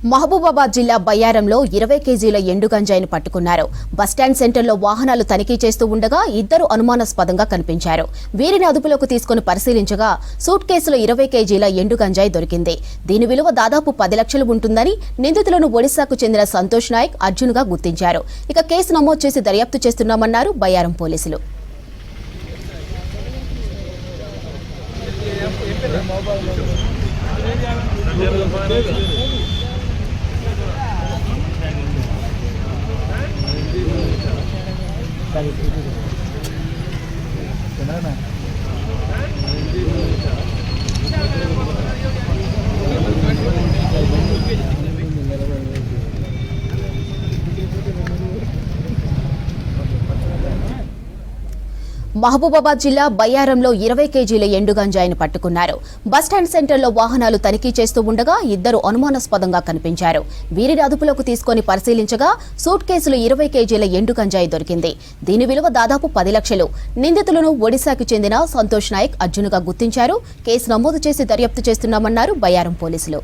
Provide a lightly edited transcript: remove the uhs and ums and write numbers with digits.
మహబూబాబాద్ జిల్లా బయ్యారంలో 20 కేజీల ఎండు గంజాయిని పట్టుకున్నారు. బస్టాండ్ సెంటర్లో వాహనాలు తనిఖీ చేస్తూ ఉండగా ఇద్దరు అనుమానాస్పదంగా కనిపించారు. వీరిని అదుపులోకి తీసుకుని పరిశీలించగా సూట్ కేసులో 20 కేజీల ఎండు గంజాయి దొరికింది. దీని విలువ దాదాపు 10 లక్షలు ఉంటుందని నిందితులను ఒడిశాకు చెందిన సంతోష్ నాయక్, అర్జున్గా గుర్తించారు. ఇక కేసు నమోదు చేసి దర్యాప్తు చేస్తున్నామన్నారు బయ్యారం పోలీసులు. మహబూబాబాద్ జిల్లా బయ్యారంలో 20 కేజీల ఎండు గంజాయిని పట్టుకున్నారు. బస్టాండ్ సెంటర్లో వాహనాలు తనిఖీ చేస్తూ ఉండగా ఇద్దరు అనుమానాస్పదంగా కనిపించారు. వీరిని అదుపులోకి తీసుకుని పరిశీలించగా సూట్ కేసులో 20 కేజీల ఎండు గంజాయి దొరికింది. దీని విలువ దాదాపు 10 లక్షలు. నిందితులను ఒడిశాకు చెందిన సంతోష్ నాయక్, అర్జున్గా గుర్తించారు. కేసు నమోదు చేసి దర్యాప్తు చేస్తున్నామన్నారు బయ్యారం పోలీసులు.